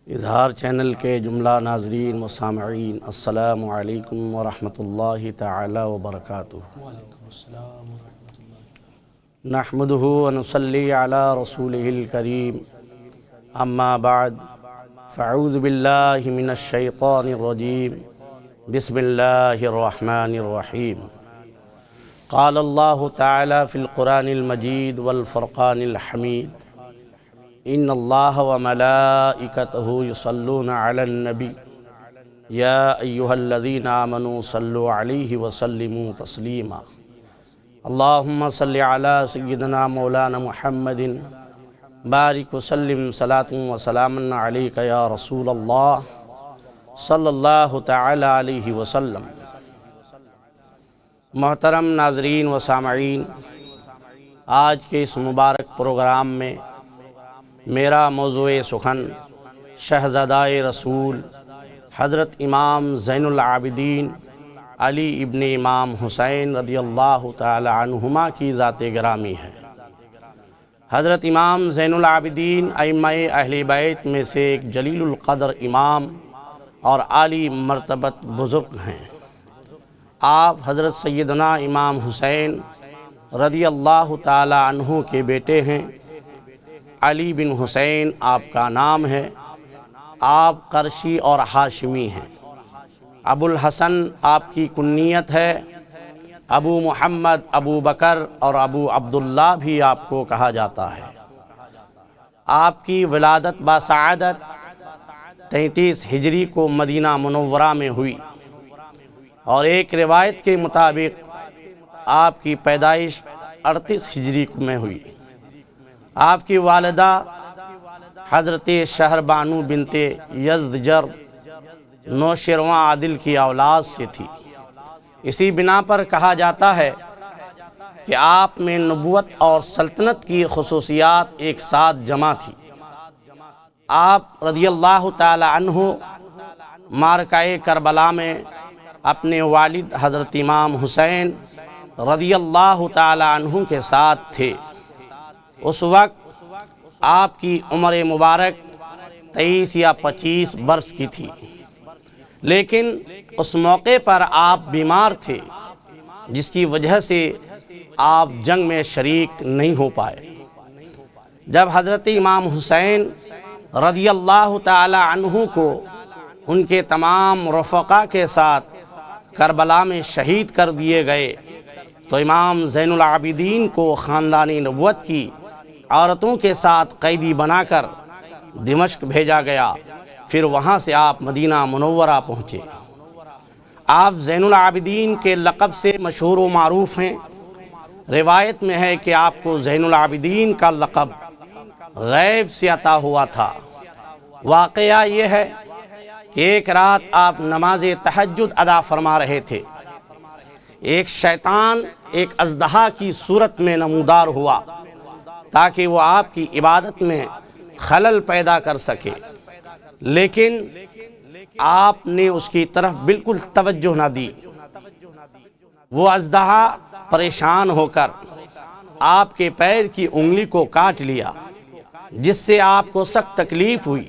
اظہار چینل کے جملہ ناظرین و سامعین، السلام علیکم ورحمۃ اللہ تعالی وبرکاتہ۔ وعلیکم السلام ورحمۃ اللہ۔ نحمدہ ونصلی علی رسولہ الکریم، اما بعد فاعوذ باللہ من الشیطان الرجیم، بسم اللہ الرحمن الرحیم۔ قال اللہ تعالی فی القرآن المجید والفرقان الحمید، ان اللہ وملائکتہ یصلون علی النبی یا ایہا الذین آمنوا صلوا علیہ وسلموا تسلیما۔ اللہم صلی علی سیدنا مولانا محمد بارک وسلم صلاۃ وسلام علیک یا رسول اللہ صلی اللہ تعالی علیہ وسلم۔ محترم ناظرین و سامعین، آج کے اس مبارک پروگرام میں میرا موضوع سخن شہزادہ رسول حضرت امام زین العابدین علی ابن امام حسین رضی اللہ تعالی عنہما کی ذات گرامی ہے۔ حضرت امام زین العابدین ائمہ اہل بیت میں سے ایک جلیل القدر امام اور عالی مرتبت بزرگ ہیں۔ آپ حضرت سیدنا امام حسین رضی اللہ تعالی عنہ کے بیٹے ہیں۔ علی بن حسین آپ کا نام ہے۔ آپ قرشی اور ہاشمی ہیں۔ ابو الحسن آپ کی کنیت ہے۔ ابو محمد، ابو بکر اور ابو عبداللہ بھی آپ کو کہا جاتا ہے۔ آپ کی ولادت باسعادت 33 ہجری کو مدینہ منورہ میں ہوئی، اور ایک روایت کے مطابق آپ کی پیدائش 38 ہجری میں ہوئی۔ آپ کی والدہ حضرت شہربانو بنت یزدجر نوشیروان عادل کی اولاد سے تھی۔ اسی بنا پر کہا جاتا ہے کہ آپ میں نبوت اور سلطنت کی خصوصیات ایک ساتھ جمع تھی۔ آپ رضی اللہ تعالی عنہ معرکہ کربلا میں اپنے والد حضرت امام حسین رضی اللہ تعالی عنہ کے ساتھ تھے۔ اس وقت آپ کی عمر مبارک 23 یا 25 برس کی تھی، لیکن اس موقع پر آپ بیمار تھے، جس کی وجہ سے آپ جنگ میں شریک نہیں ہو پائے۔ جب حضرت امام حسین رضی اللہ تعالی عنہ کو ان کے تمام رفقا کے ساتھ کربلا میں شہید کر دیے گئے، تو امام زین العابدین کو خاندانی نبوت کی عورتوں کے ساتھ قیدی بنا کر دمشق بھیجا گیا۔ پھر وہاں سے آپ مدینہ منورہ پہنچے۔ آپ زین العابدین کے لقب سے مشہور و معروف ہیں۔ روایت میں ہے کہ آپ کو زین العابدین کا لقب غیب سے عطا ہوا تھا۔ واقعہ یہ ہے کہ ایک رات آپ نماز تہجد ادا فرما رہے تھے۔ ایک شیطان ایک اژدہا کی صورت میں نمودار ہوا تاکہ وہ آپ کی عبادت میں خلل پیدا کر سکے، لیکن آپ نے اس کی طرف بالکل توجہ نہ دی۔ وہ اژدہا پریشان ہو کر آپ کے پیر کی انگلی کو کاٹ لیا، جس سے آپ کو سخت تکلیف ہوئی۔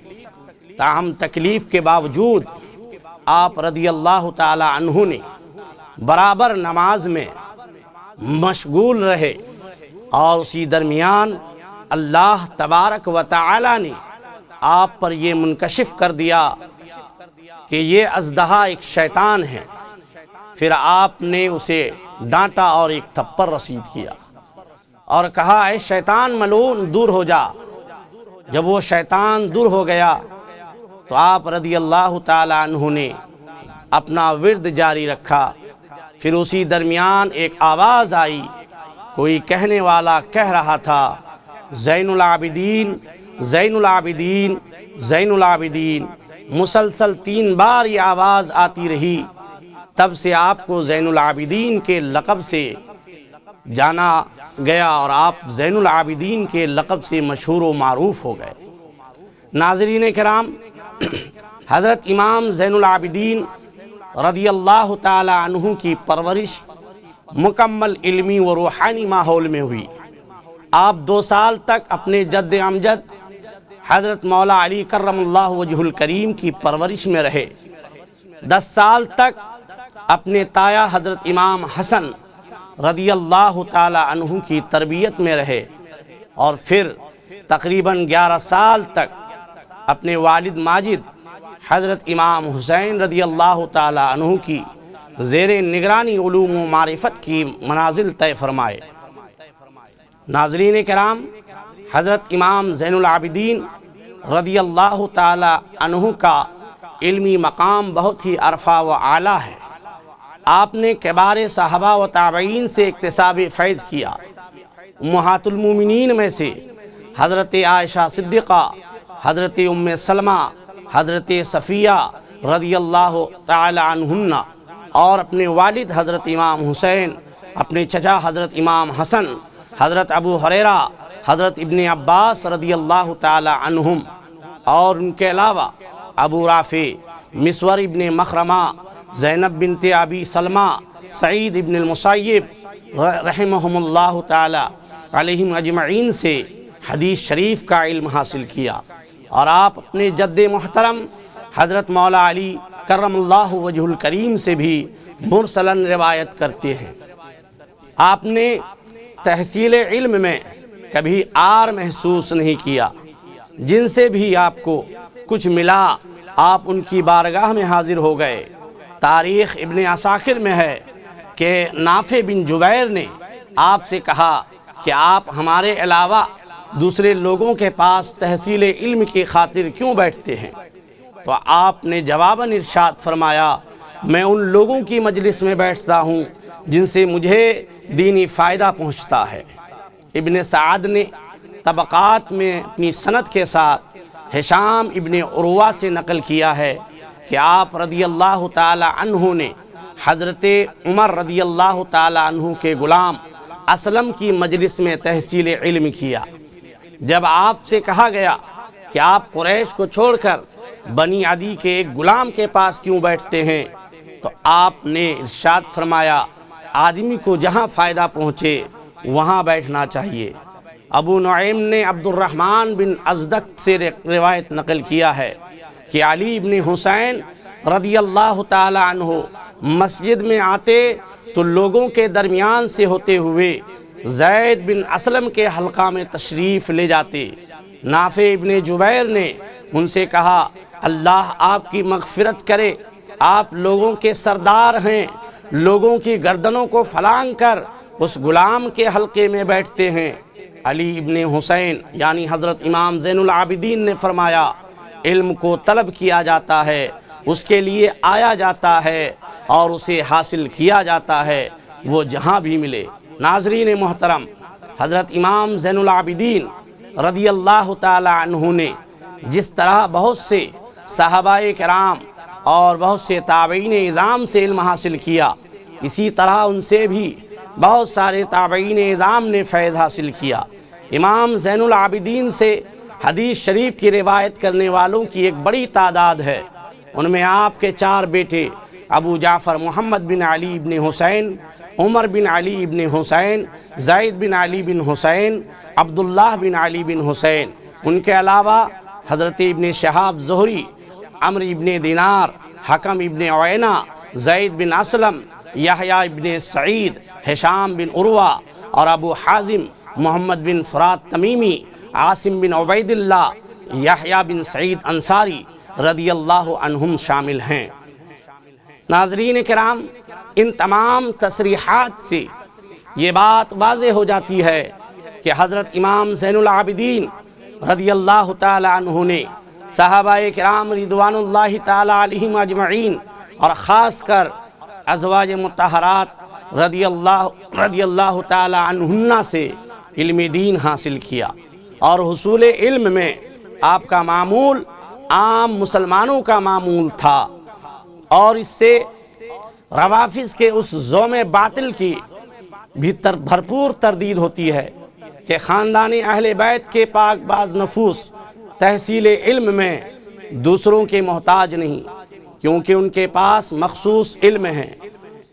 تاہم تکلیف کے باوجود آپ رضی اللہ تعالی عنہ نے برابر نماز میں مشغول رہے، اور اسی درمیان اللہ تبارک و تعالی نے آپ پر یہ منکشف کر دیا کہ یہ اژدہا ایک شیطان ہے۔ پھر آپ نے اسے ڈانٹا اور ایک تھپڑ رسید کیا اور کہا، اے شیطان ملعون، دور ہو جا۔ جب وہ شیطان دور ہو گیا تو آپ رضی اللہ تعالی عنہ نے اپنا ورد جاری رکھا۔ پھر اسی درمیان ایک آواز آئی، کوئی کہنے والا کہہ رہا تھا، زین العابدین، زین العابدین، زین العابدین۔ مسلسل 3 بار یہ آواز آتی رہی۔ تب سے آپ کو زین العابدین کے لقب سے جانا گیا، اور آپ زین العابدین کے لقب سے مشہور و معروف ہو گئے۔ ناظرین کرام، حضرت امام زین العابدین رضی اللہ تعالی عنہ کی پرورش مکمل علمی و روحانی ماحول میں ہوئی۔ آپ 2 سال تک اپنے جد امجد حضرت مولا علی کرم اللہ وجہ الکریم کی پرورش میں رہے۔ 10 سال تک اپنے تایا حضرت امام حسن رضی اللہ تعالی عنہ کی تربیت میں رہے، اور پھر تقریباً 11 سال تک اپنے والد ماجد حضرت امام حسین رضی اللہ تعالی عنہ کی زیر نگرانی علوم و معرفت کی منازل طے فرمائے۔ ناظرین کرام، حضرت امام زین العابدین رضی اللہ تعالی عنہ کا علمی مقام بہت ہی عرفہ و اعلیٰ ہے۔ آپ نے کبار صحابہ و تابعین سے اکتساب فیض کیا۔ امہات المومنین میں سے حضرت عائشہ صدیقہ، حضرت ام سلمہ، حضرت صفیہ رضی اللہ تعالی عنہن، اور اپنے والد حضرت امام حسین، اپنے چچا حضرت امام حسن، حضرت ابو ہریرہ، حضرت ابن عباس رضی اللہ تعالی عنہم، اور ان کے علاوہ ابو رافع، مسور ابن مخرمہ، زینب بنت ابی سلمہ، سعید ابن المسیب رحمہم اللہ تعالی علیہم اجمعین سے حدیث شریف کا علم حاصل کیا، اور آپ اپنے جد محترم حضرت مولا علی کرم اللہ وجہ الکریم سے بھی مرسلاً روایت کرتے ہیں۔ آپ نے تحصیل علم میں کبھی عار محسوس نہیں کیا۔ جن سے بھی آپ کو کچھ ملا، آپ ان کی بارگاہ میں حاضر ہو گئے۔ تاریخ ابن عساکر میں ہے کہ نافع بن جبیر نے آپ سے کہا کہ آپ ہمارے علاوہ دوسرے لوگوں کے پاس تحصیل علم کی خاطر کیوں بیٹھتے ہیں؟ تو آپ نے جواباً ارشاد فرمایا، میں ان لوگوں کی مجلس میں بیٹھتا ہوں جن سے مجھے دینی فائدہ پہنچتا ہے۔ ابن سعد نے طبقات میں اپنی سند کے ساتھ ہشام ابن عروہ سے نقل کیا ہے کہ آپ رضی اللہ تعالی عنہ نے حضرت عمر رضی اللہ تعالی عنہ کے غلام اسلم کی مجلس میں تحصیل علم کیا۔ جب آپ سے کہا گیا کہ آپ قریش کو چھوڑ کر بنی عدی کے ایک غلام کے پاس کیوں بیٹھتے ہیں، تو آپ نے ارشاد فرمایا، آدمی کو جہاں فائدہ پہنچے وہاں بیٹھنا چاہیے۔ ابو نعیم نے عبد الرحمن بن ازدق سے روایت نقل کیا ہے کہ علی ابن حسین رضی اللہ تعالی عنہ مسجد میں آتے تو لوگوں کے درمیان سے ہوتے ہوئے زید بن اسلم کے حلقہ میں تشریف لے جاتے۔ نافع ابن جبیر نے ان سے کہا، اللہ آپ کی مغفرت کرے، آپ لوگوں کے سردار ہیں، لوگوں کی گردنوں کو پھلانگ کر اس غلام کے حلقے میں بیٹھتے ہیں۔ علی ابن حسین یعنی حضرت امام زین العابدین نے فرمایا، علم کو طلب کیا جاتا ہے، اس کے لیے آیا جاتا ہے اور اسے حاصل کیا جاتا ہے، وہ جہاں بھی ملے۔ ناظرین محترم، حضرت امام زین العابدین رضی اللہ تعالی عنہ نے جس طرح بہت سے صحابہ کرام اور بہت سے تابعین اعظام سے علم حاصل کیا، اسی طرح ان سے بھی بہت سارے تابعین اعظام نے فیض حاصل کیا۔ امام زین العابدین سے حدیث شریف کی روایت کرنے والوں کی ایک بڑی تعداد ہے۔ ان میں آپ کے 4 بیٹے ابو جعفر محمد بن علی بن حسین، عمر بن علی بن حسین، زید بن علی بن حسین، عبداللہ بن علی بن حسین، ان کے علاوہ حضرت ابن شہاب زہری، عمرو ابن دینار، حکم ابن عوینہ، زید بن اسلم، یحییٰ ابن سعید، ہشام بن عروہ، اور ابو حازم محمد بن فرات تمیمی، عاصم بن عبید اللہ، یحییٰ بن سعید انصاری رضی اللہ عنہم شامل ہیں۔ ناظرین کرام، ان تمام تصریحات سے یہ بات واضح ہو جاتی ہے کہ حضرت امام زین العابدین رضی اللہ تعالی عنہ نے صحابہ کرام رضوان اللہ تعالی علیہم اجمعین اور خاص کر ازواج مطہرات رضی اللہ تعالی عنہن سے علم دین حاصل کیا، اور حصول علم میں آپ کا معمول عام مسلمانوں کا معمول تھا، اور اس سے روافض کے اس زوم باطل کی بھی بھرپور تردید ہوتی ہے کہ خاندان اہل بیت کے پاک باز نفوس تحصیل علم میں دوسروں کے محتاج نہیں، کیونکہ ان کے پاس مخصوص علم ہے،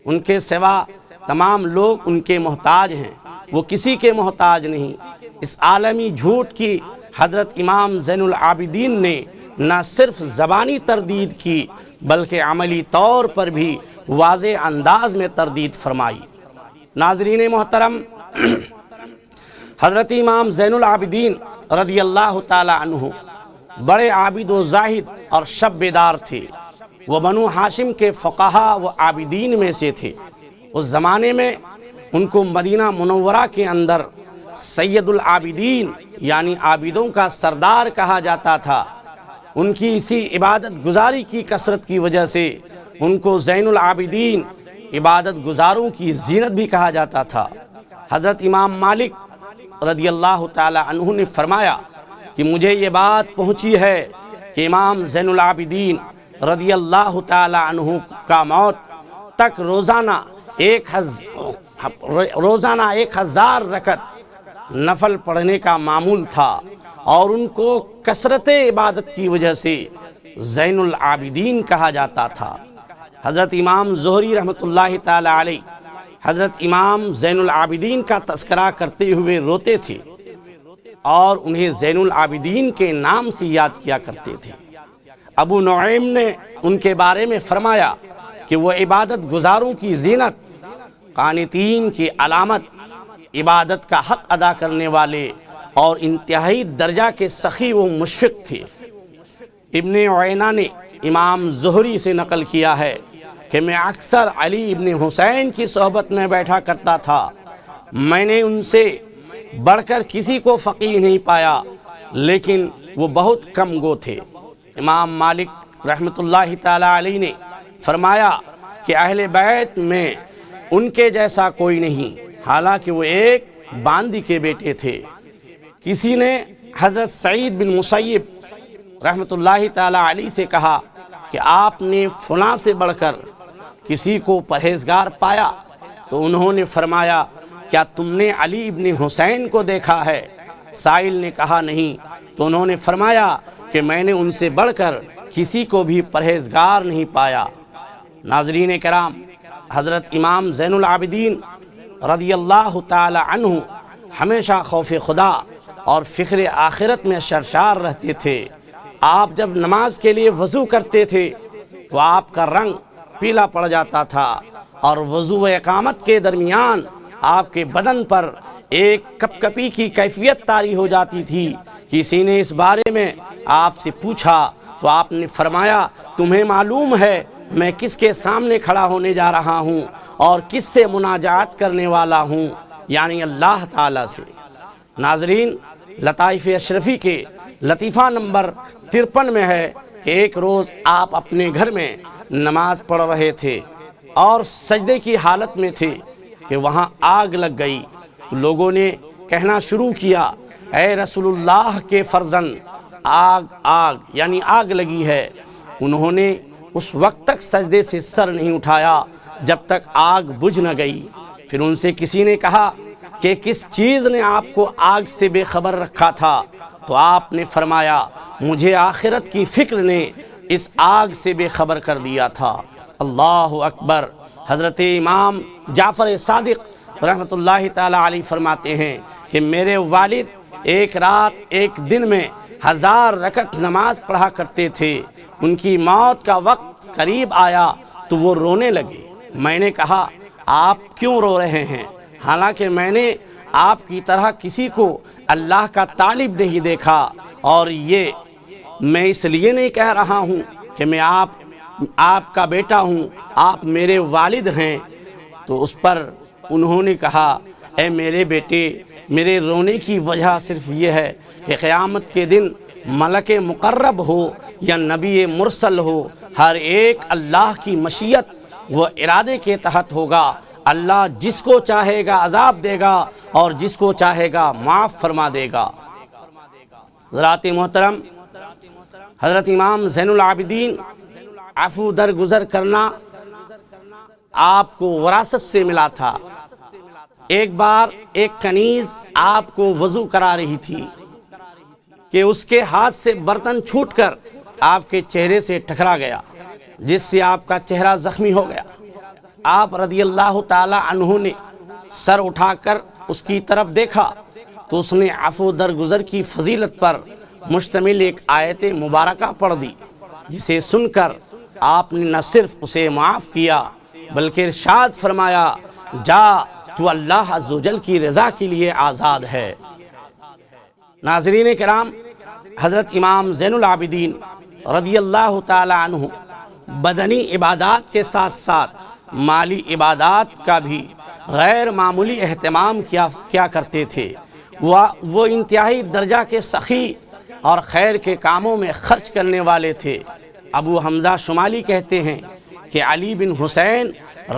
ان کے سوا تمام لوگ ان کے محتاج ہیں، وہ کسی کے محتاج نہیں۔ اس عالمی جھوٹ کی حضرت امام زین العابدین نے نہ صرف زبانی تردید کی بلکہ عملی طور پر بھی واضح انداز میں تردید فرمائی۔ ناظرین محترم، حضرت امام زین العابدین رضی اللہ تعالی عنہ بڑے عابد و زاہد اور شب بیدار تھے۔ وہ بنو ہاشم کے فقہا و عابدین میں سے تھے۔ اس زمانے میں ان کو مدینہ منورہ کے اندر سید العابدین یعنی عابدوں کا سردار کہا جاتا تھا۔ ان کی اسی عبادت گزاری کی کثرت کی وجہ سے ان کو زین العابدین عبادت گزاروں کی زینت بھی کہا جاتا تھا۔ حضرت امام مالک رضی اللہ تعالی عنہ نے فرمایا کہ مجھے یہ بات پہنچی ہے کہ امام زین العابدین رضی اللہ تعالی عنہ کا موت تک روزانہ 1000 رکعت نفل پڑھنے کا معمول تھا، اور ان کو کثرت عبادت کی وجہ سے زین العابدین کہا جاتا تھا۔ حضرت امام زہری رحمۃ اللہ تعالی علیہ حضرت امام زین العابدین کا تذکرہ کرتے ہوئے روتے تھے اور انہیں زین العابدین کے نام سے یاد کیا کرتے تھے۔ ابو نعیم نے ان کے بارے میں فرمایا کہ وہ عبادت گزاروں کی زینت، قانتین کی علامت، عبادت کا حق ادا کرنے والے اور انتہائی درجہ کے سخی و مشفق تھے۔ ابن عینہ نے امام زہری سے نقل کیا ہے کہ میں اکثر علی ابن حسین کی صحبت میں بیٹھا کرتا تھا، میں نے ان سے بڑھ کر کسی کو فقیہ نہیں پایا، لیکن وہ بہت کم گو تھے۔ امام مالک رحمۃ اللہ تعالی علیہ نے فرمایا کہ اہل بیت میں ان کے جیسا کوئی نہیں، حالانکہ وہ ایک باندی کے بیٹے تھے۔ کسی نے حضرت سعید بن مسیب رحمۃ اللہ تعالی علیہ سے کہا کہ آپ نے فلاں سے بڑھ کر کسی کو پرہیزگار پایا؟ تو انہوں نے فرمایا کیا تم نے علی ابن حسین کو دیکھا ہے؟ سائل نے کہا نہیں، تو انہوں نے فرمایا کہ میں نے ان سے بڑھ کر کسی کو بھی پرہیزگار نہیں پایا۔ ناظرین کرام، حضرت امام زین العابدین رضی اللہ تعالی عنہ ہمیشہ خوف خدا اور فکر آخرت میں سرشار رہتے تھے۔ آپ جب نماز کے لیے وضو کرتے تھے تو آپ کا رنگ پیلا پڑ جاتا تھا، اور وضو و اقامت کے درمیان آپ کے بدن پر ایک کپ کپی کی کیفیت طاری ہو جاتی تھی۔ کسی نے اس بارے میں آپ سے پوچھا تو آپ نے فرمایا تمہیں معلوم ہے میں کس کے سامنے کھڑا ہونے جا رہا ہوں اور کس سے مناجات کرنے والا ہوں، یعنی اللہ تعالیٰ سے۔ ناظرین، لطائف اشرفی کے لطیفہ نمبر 53 میں ہے کہ ایک روز آپ اپنے گھر میں نماز پڑھ رہے تھے اور سجدے کی حالت میں تھے کہ وہاں آگ لگ گئی، تو لوگوں نے کہنا شروع کیا اے رسول اللہ کے فرزند، آگ آگ یعنی آگ لگی ہے۔ انہوں نے اس وقت تک سجدے سے سر نہیں اٹھایا جب تک آگ بجھ نہ گئی۔ پھر ان سے کسی نے کہا کہ کس چیز نے آپ کو آگ سے بے خبر رکھا تھا؟ تو آپ نے فرمایا مجھے آخرت کی فکر نے اس آگ سے بے خبر کر دیا تھا۔ اللہ اکبر۔ حضرت امام جعفر صادق رحمۃ اللہ تعالی علیہ فرماتے ہیں کہ میرے والد ایک رات ایک دن میں 1000 رکعت نماز پڑھا کرتے تھے۔ ان کی موت کا وقت قریب آیا تو وہ رونے لگے۔ میں نے کہا آپ کیوں رو رہے ہیں؟ حالانکہ میں نے آپ کی طرح کسی کو اللہ کا طالب نہیں دیکھا، اور یہ میں اس لیے نہیں کہہ رہا ہوں کہ میں آپ کا بیٹا ہوں، آپ میرے والد ہیں۔ تو اس پر انہوں نے کہا اے میرے بیٹے، میرے رونے کی وجہ صرف یہ ہے کہ قیامت کے دن ملک مقرب ہو یا نبی مرسل ہو، ہر ایک اللہ کی مشیت و ارادے کے تحت ہوگا۔ اللہ جس کو چاہے گا عذاب دے گا اور جس کو چاہے گا معاف فرما دے گا۔ حضرات محترم، حضرت امام زین العابدین عفو درگزر کرنا آپ کو وراثت سے ملا تھا۔ ایک بار ایک کنیز آپ کو وضو کرا رہی تھی کہ اس کے ہاتھ سے برتن چھوٹ کر آپ کے چہرے سے ٹکرا گیا، جس سے آپ کا چہرہ زخمی ہو گیا۔ آپ رضی اللہ تعالی عنہ نے سر اٹھا کر اس کی طرف دیکھا تو اس نے عفو درگزر کی فضیلت پر مشتمل ایک آیت مبارکہ پڑھ دی، جسے سن کر آپ نے نہ صرف اسے معاف کیا بلکہ ارشاد فرمایا، جا تو اللہ عز و جل کی رضا کے لیے آزاد ہے۔ ناظرین کرام، حضرت امام زین العابدین رضی اللہ تعالی عنہ بدنی عبادات کے ساتھ ساتھ مالی عبادات کا بھی غیر معمولی اہتمام کیا کرتے تھے۔ وہ انتہائی درجہ کے سخی اور خیر کے کاموں میں خرچ کرنے والے تھے۔ ابو حمزہ شمالی کہتے ہیں کہ علی بن حسین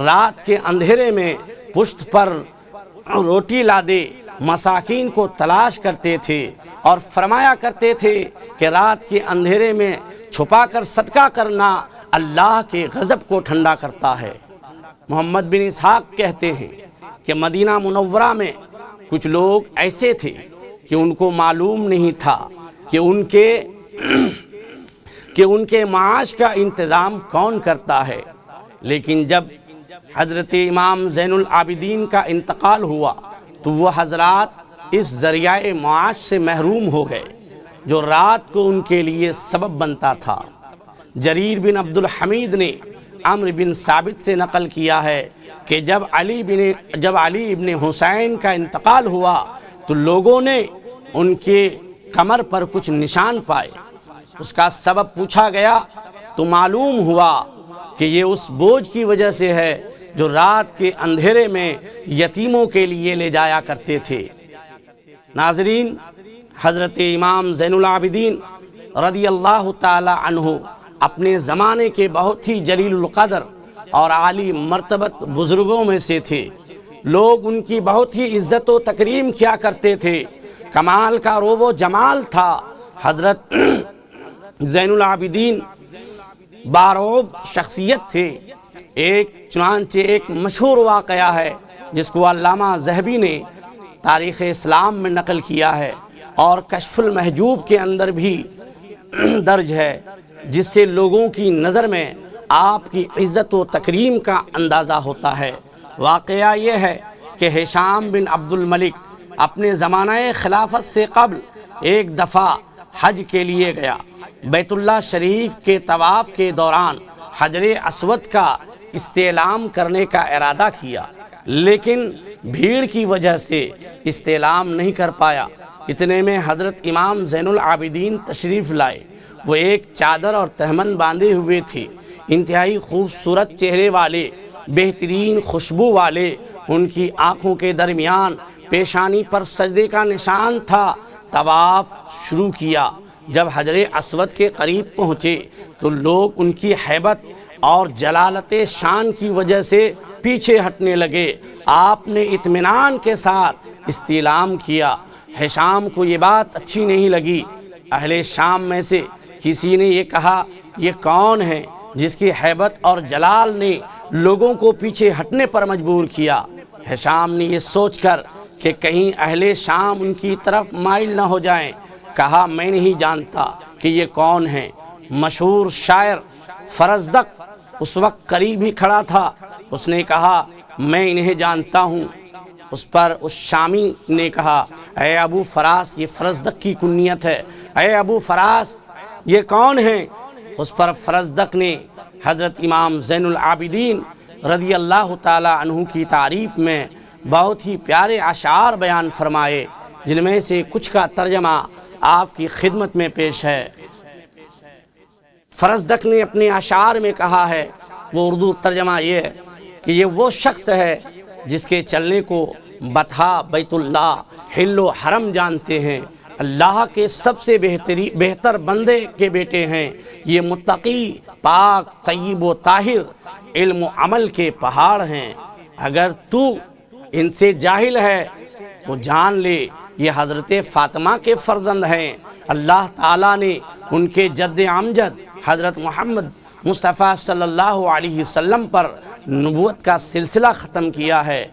رات کے اندھیرے میں پشت پر روٹی لادے مساکین کو تلاش کرتے تھے اور فرمایا کرتے تھے کہ رات کے اندھیرے میں چھپا کر صدقہ کرنا اللہ کے غضب کو ٹھنڈا کرتا ہے۔ محمد بن اسحاق کہتے ہیں کہ مدینہ منورہ میں کچھ لوگ ایسے تھے کہ ان کو معلوم نہیں تھا کہ ان کے معاش کا انتظام کون کرتا ہے، لیکن جب حضرت امام زین العابدین کا انتقال ہوا تو وہ حضرات اس ذریعہ معاش سے محروم ہو گئے جو رات کو ان کے لیے سبب بنتا تھا۔ جریر بن عبد الحمید نے عمرو بن ثابت سے نقل کیا ہے کہ جب علی ابن حسین کا انتقال ہوا تو لوگوں نے ان کے کمر پر کچھ نشان پائے۔ اس کا سبب پوچھا گیا تو معلوم ہوا کہ یہ اس بوجھ کی وجہ سے ہے جو رات کے اندھیرے میں یتیموں کے لیے لے جایا کرتے تھے۔ ناظرین، حضرت امام زین العابدین رضی اللہ تعالی عنہ اپنے زمانے کے بہت ہی جلیل القدر اور عالی مرتبت بزرگوں میں سے تھے۔ لوگ ان کی بہت ہی عزت و تکریم کیا کرتے تھے۔ کمال کا روب و جمال تھا۔ حضرت زین العابدین باروب شخصیت تھے۔ چنانچہ ایک مشہور واقعہ ہے جس کو علامہ ذہبی نے تاریخ اسلام میں نقل کیا ہے اور کشف المحجوب کے اندر بھی درج ہے، جس سے لوگوں کی نظر میں آپ کی عزت و تکریم کا اندازہ ہوتا ہے۔ واقعہ یہ ہے کہ ہشام بن عبد الملک اپنے زمانہ خلافت سے قبل ایک دفعہ حج کے لیے گیا۔ بیت اللہ شریف کے طواف کے دوران حجر اسود کا استعلام کرنے کا ارادہ کیا، لیکن بھیڑ کی وجہ سے استعلام نہیں کر پایا۔ اتنے میں حضرت امام زین العابدین تشریف لائے۔ وہ ایک چادر اور تہمن باندھے ہوئے تھے، انتہائی خوبصورت چہرے والے، بہترین خوشبو والے۔ ان کی آنکھوں کے درمیان پیشانی پر سجدے کا نشان تھا۔ طواف شروع کیا۔ جب حجر اسود کے قریب پہنچے تو لوگ ان کی ہیبت اور جلالت شان کی وجہ سے پیچھے ہٹنے لگے۔ آپ نے اطمینان کے ساتھ استعلام کیا۔ ہشام کو یہ بات اچھی نہیں لگی۔ اہل شام میں سے کسی نے یہ کہا، یہ کون ہے جس کی ہیبت اور جلال نے لوگوں کو پیچھے ہٹنے پر مجبور کیا؟ ہشام نے یہ سوچ کر کہ کہیں اہل شام ان کی طرف مائل نہ ہو جائیں، کہا، میں نہیں جانتا کہ یہ کون ہے۔ مشہور شاعر فرزدق اس وقت قریب ہی کھڑا تھا۔ اس نے کہا، میں انہیں جانتا ہوں۔ اس پر اس شامی نے کہا، اے ابو فراس، یہ فرزدق کی کنیت ہے۔ اے ابو فراس، یہ کون ہیں؟ اس پر فرزدق نے حضرت امام زین العابدین رضی اللہ تعالی عنہ کی تعریف میں بہت ہی پیارے اشعار بیان فرمائے، جن میں سے کچھ کا ترجمہ آپ کی خدمت میں پیش ہے۔ فرزدق نے اپنے اشعار میں کہا ہے، وہ اردو ترجمہ یہ ہے کہ یہ وہ شخص ہے جس کے چلنے کو بطحا، بیت اللہ، حل و حرم جانتے ہیں۔ اللہ کے سب سے بہتر بندے کے بیٹے ہیں۔ یہ متقی، پاک، طیب و طاہر، علم و عمل کے پہاڑ ہیں۔ اگر تو ان سے جاہل ہے تو جان لے یہ حضرت فاطمہ کے فرزند ہیں۔ اللہ تعالیٰ نے ان کے جد امجد حضرت محمد مصطفیٰ صلی اللہ علیہ وسلم پر نبوت کا سلسلہ ختم کیا ہے۔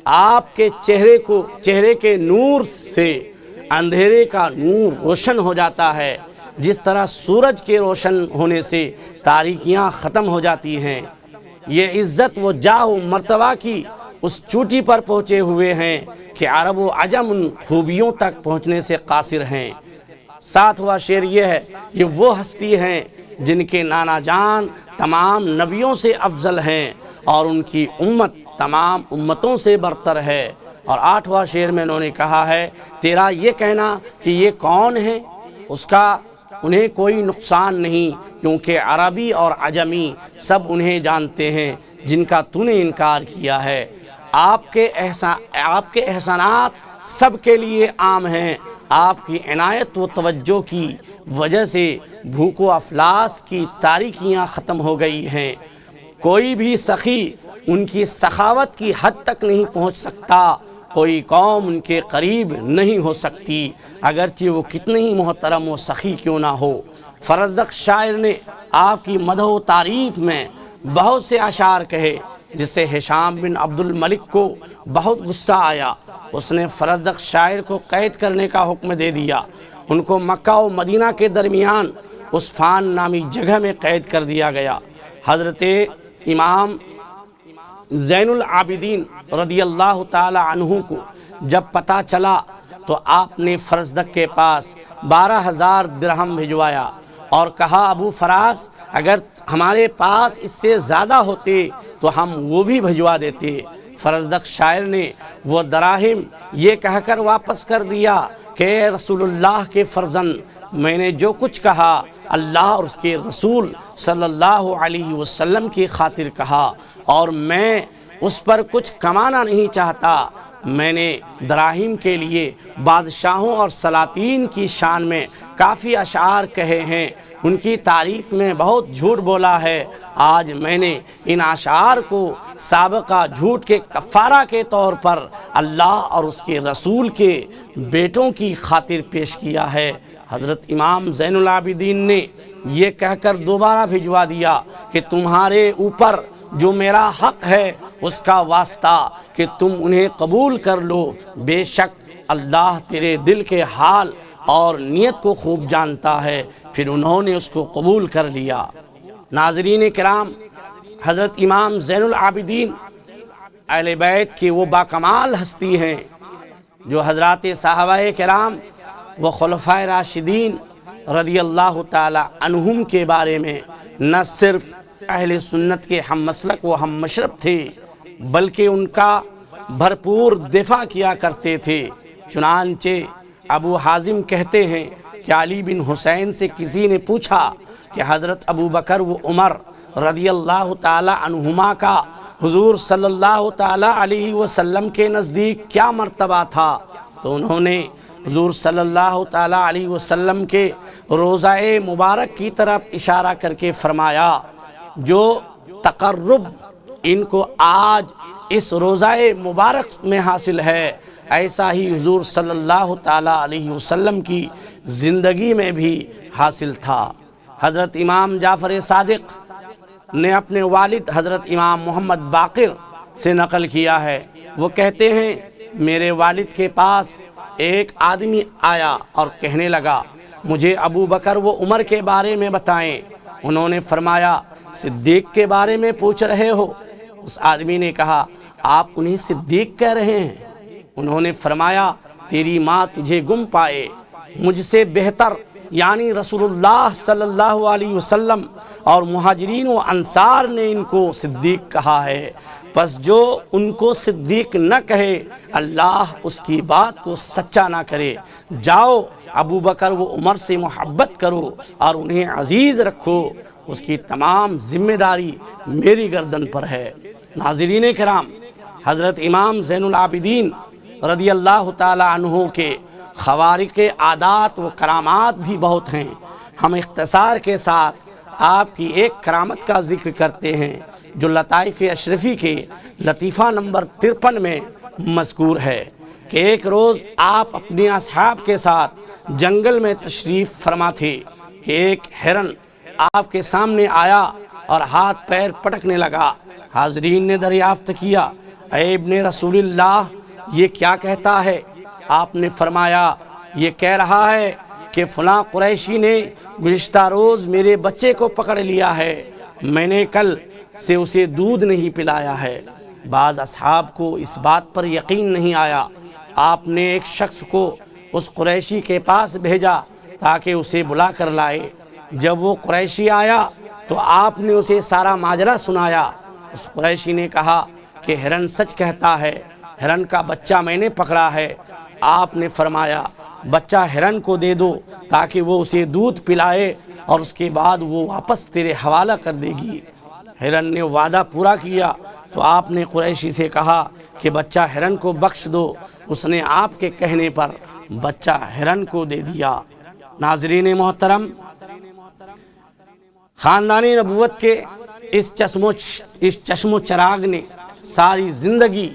آپ کے چہرے کے نور سے اندھیرے کا نور روشن ہو جاتا ہے، جس طرح سورج کے روشن ہونے سے تاریکیاں ختم ہو جاتی ہیں۔ یہ عزت و جاہ و مرتبہ کی اس چوٹی پر پہنچے ہوئے ہیں کہ عرب و عجم ان خوبیوں تک پہنچنے سے قاصر ہیں۔ ساتواں شعر یہ ہے، یہ وہ ہستی ہیں جن کے نانا جان تمام نبیوں سے افضل ہیں اور ان کی امت تمام امتوں سے برتر ہے۔ اور آٹھواں شعر میں انہوں نے کہا ہے، تیرا یہ کہنا کہ یہ کون ہیں، اس کا انہیں کوئی نقصان نہیں، کیونکہ عربی اور عجمی سب انہیں جانتے ہیں جن کا تو نے انکار کیا ہے۔ آپ کے احسانات سب کے لیے عام ہیں، آپ کی عنایت و توجہ کی وجہ سے بھوک و افلاس کی تاریکیاں ختم ہو گئی ہیں۔ کوئی بھی سخی ان کی سخاوت کی حد تک نہیں پہنچ سکتا، کوئی قوم ان کے قریب نہیں ہو سکتی، اگرچہ وہ کتنے ہی محترم و سخی کیوں نہ ہو۔ فرزدق شاعر نے آپ کی مدح و تعریف میں بہت سے اشعار کہے، جس سے ہشام بن عبد الملک کو بہت غصہ آیا۔ اس نے فرزدق شاعر کو قید کرنے کا حکم دے دیا۔ ان کو مکہ و مدینہ کے درمیان عسفان نامی جگہ میں قید کر دیا گیا۔ حضرت امام زین العابدین رضی اللہ تعالی عنہ کو جب پتہ چلا تو آپ نے فرزدق کے پاس 12,000 درہم بھجوایا اور کہا، ابو فراز، اگر ہمارے پاس اس سے زیادہ ہوتے تو ہم وہ بھی بھجوا دیتے۔ فرزدق شاعر نے وہ دراہم یہ کہہ کر واپس کر دیا کہ اے رسول اللہ کے فرزند، میں نے جو کچھ کہا اللہ اور اس کے رسول صلی اللہ علیہ وسلم کی خاطر کہا، اور میں اس پر کچھ کمانا نہیں چاہتا۔ میں نے دراہیم کے لیے بادشاہوں اور سلاطین کی شان میں کافی اشعار کہے ہیں، ان کی تعریف میں بہت جھوٹ بولا ہے۔ آج میں نے ان اشعار کو سابقہ جھوٹ کے کفارہ کے طور پر اللہ اور اس کے رسول کے بیٹوں کی خاطر پیش کیا ہے۔ حضرت امام زین العابدین نے یہ کہہ کر دوبارہ بھجوا دیا کہ تمہارے اوپر جو میرا حق ہے اس کا واسطہ کہ تم انہیں قبول کر لو، بے شک اللہ تیرے دل کے حال اور نیت کو خوب جانتا ہے۔ پھر انہوں نے اس کو قبول کر لیا۔ ناظرین کرام، حضرت امام زین العابدین اہل بیت کے وہ باکمال ہستی ہیں جو حضرات صحابہ کرام و خلفائے راشدین رضی اللہ تعالی عنہم کے بارے میں نہ صرف اہل سنت کے ہم مسلک و ہم مشرب تھے، بلکہ ان کا بھرپور دفاع کیا کرتے تھے۔ چنانچہ ابو حازم کہتے ہیں کہ علی بن حسین سے کسی نے پوچھا کہ حضرت ابو بکر و عمر رضی اللہ تعالی عنہما کا حضور صلی اللہ تعالی علیہ وسلم کے نزدیک کیا مرتبہ تھا، تو انہوں نے حضور صلی اللہ تعالی علیہ وسلم کے روضہ مبارک کی طرف اشارہ کر کے فرمایا، جو تقرب ان کو آج اس روضہ مبارک میں حاصل ہے، ایسا ہی حضور صلی اللہ تعالی علیہ وسلم کی زندگی میں بھی حاصل تھا۔ حضرت امام جعفر صادق نے اپنے والد حضرت امام محمد باقر سے نقل کیا ہے، وہ کہتے ہیں میرے والد کے پاس ایک آدمی آیا اور کہنے لگا، مجھے ابو بکر و عمر کے بارے میں بتائیں۔ انہوں نے فرمایا، صدیق کے بارے میں پوچھ رہے ہو؟ اس آدمی نے کہا، آپ انہیں صدیق کہہ رہے ہیں؟ انہوں نے فرمایا، تیری ماں تجھے گم پائے، مجھ سے بہتر یعنی رسول اللہ صلی اللہ علیہ وسلم اور مہاجرین و انصار نے ان کو صدیق کہا ہے، پس جو ان کو صدیق نہ کہے اللہ اس کی بات کو سچا نہ کرے۔ جاؤ ابو بکر و عمر سے محبت کرو اور انہیں عزیز رکھو، اس کی تمام ذمہ داری میری گردن پر ہے۔ ناظرین کرام، حضرت امام زین العابدین رضی اللہ تعالی عنہ کے خوارق عادات و کرامات بھی بہت ہیں۔ ہم اختصار کے ساتھ آپ کی ایک کرامت کا ذکر کرتے ہیں جو لطائف اشرفی کے لطیفہ نمبر 53 میں مذکور ہے کہ ایک روز آپ اپنے اصحاب کے ساتھ جنگل میں تشریف فرما تھے کہ ایک ہرن آپ کے سامنے آیا اور ہاتھ پیر پٹکنے لگا۔ حاضرین نے دریافت کیا، اے ابن رسول اللہ، یہ کیا کہتا ہے؟ آپ نے فرمایا، یہ کہہ رہا ہے کہ فلاں قریشی نے گزشتہ روز میرے بچے کو پکڑ لیا ہے، میں نے کل سے اسے دودھ نہیں پلایا ہے۔ بعض اصحاب کو اس بات پر یقین نہیں آیا، آپ نے ایک شخص کو اس قریشی کے پاس بھیجا تاکہ اسے بلا کر لائے۔ جب وہ قریشی آیا تو آپ نے اسے سارا ماجرا سنایا۔ اس قریشی نے کہا کہ ہرن سچ کہتا ہے، ہرن کا بچہ میں نے پکڑا ہے۔ آپ نے فرمایا بچہ ہرن کو دے دو تاکہ وہ اسے دودھ پلائے اور اس کے بعد وہ واپس تیرے حوالہ کر دے گی۔ ہرن نے وعدہ پورا کیا تو آپ نے قریشی سے کہا کہ بچہ ہرن کو بخش دو۔ اس نے آپ کے کہنے پر بچہ ہرن کو دے دیا۔ ناظرین محترم، خاندان نبوت کے اس چشم و چراغ نے ساری زندگی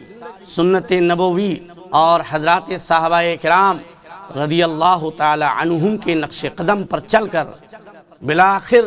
سنت نبوی اور حضرات صحابہ کرام رضی اللہ تعالی عنہم کے نقش قدم پر چل کر بالآخر